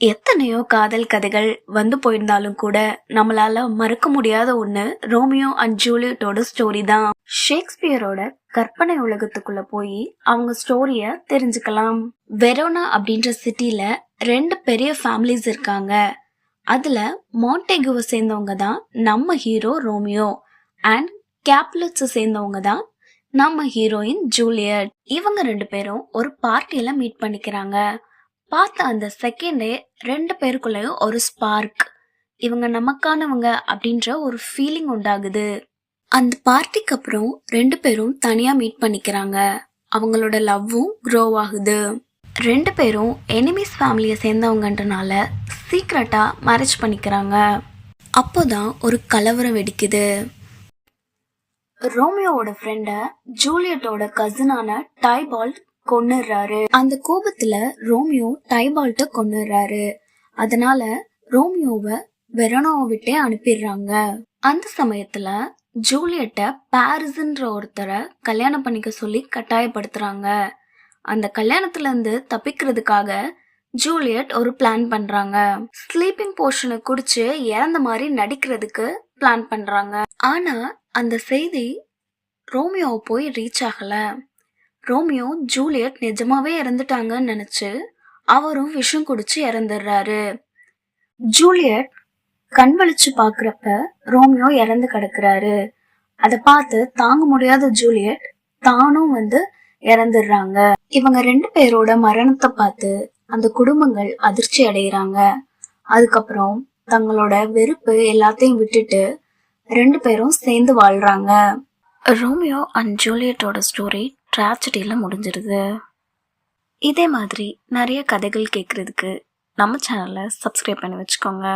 எத்தனையோ காதல் கதைகள் வந்து போயிருந்தாலும் கூட நம்மளால மறக்க முடியாத ஒண்ணு ரோமியோ அண்ட் ஜூலியட்டோட ஸ்டோரி தான். ஷேக்ஸ்பியரோட கற்பனை உலகத்துக்குள்ள போய் அவங்க ஸ்டோரிய தெரிஞ்சுக்கலாம். வெரோனா அப்படின்ற சிட்டில 2 பெரிய ஃபேமிலிஸ் இருக்காங்க. அதுல மாண்டெகுவை சேர்ந்தவங்க தான் நம்ம ஹீரோ ரோமியோ அண்ட் கேப்லட்ஸ் சேர்ந்தவங்க தான் நம்ம ஹீரோயின் ஜூலியட். இவங்க 2 பேரும் ஒரு பார்ட்டியில மீட் பண்ணிக்கிறாங்க. பார்த்த அந்த செகண்டே 2 பேருக்குள்ளயும் ஒரு ஸ்பார்க், இவங்க நமக்கானவங்க அப்படின்ற ஒரு ஃபீலிங் உண்டாகுது. அந்த பார்ட்டிக்கு அப்புறம் 2 பேரும் தனியா மீட் பண்ணிக்கிறாங்க. அவங்களோட லவ்வும் க்ரோ ஆகுது. 2 பேரும் எனிமீஸ் ஃபேமிலியை சேர்ந்தவங்கன்றனால சீக்ரெட்டா மேரேஜ் பண்ணிக்கிறாங்க. அப்போதான் ஒரு கலவரம் வெடிக்குது. ரோமியோவோட ஃப்ரெண்ட ஜூலியட்டோட கசினான டைபால்ட் கொன்னுறாரு. அந்த கோபத்துல ரோமியோ டைபால்ட்ட கொன்னுறாரு. அதனால ரோமியோவை வெரோனாவை விட்டே அனுப்பிடுறாங்க. அந்த சமயத்துல ஜூலியட்ட பாரிஸ்ன்ற ஒருத்தரை கல்யாணம் பண்ணிக்க சொல்லி கட்டாயப்படுத்துறாங்க. அந்த கல்யாணத்துல இருந்து தப்பிக்கிறதுக்காக ஜூலியட் ஒரு பிளான் பண்றாங்க. ஸ்லீப்பிங் போர்ஷனை குடிச்சு இறந்த மாதிரி நடிக்கிறதுக்கு பிளான் பண்றாங்க. ஆனா அந்த செய்தி ரோமியோவை போய் ரீச் ஆகல. ரோமியோ ஜூலியட் நிஜமாவே இறந்துட்டாங்கன்னு நினைச்சு அவரும் விஷம் குடிச்சு இறந்துடுறாரு. ஜூலியட் கண் வலிச்சு பாக்குறப்ப ரோமியோ இறந்து கிடக்குறாரு. அதை பார்த்து தாங்க முடியாத ஜூலியட் தானும் இறந்துடுறாங்க. இவங்க 2 பேரோட மரணத்தை பார்த்து அந்த குடும்பங்கள் அதிர்ச்சி அடைகிறாங்க. அதுக்கப்புறம் தங்களோட வெறுப்பு எல்லாத்தையும் விட்டுட்டு 2 பேரும் சேர்ந்து வாழ்றாங்க. ரோமியோ அண்ட் ஜூலியட்டோட ஸ்டோரி ட்ராஜடியில் முடிஞ்சிருது. இதே மாதிரி நிறைய கதைகள் கேட்குறதுக்கு நம்ம சேனலை சப்ஸ்கிரைப் பண்ணி வச்சுக்கோங்க.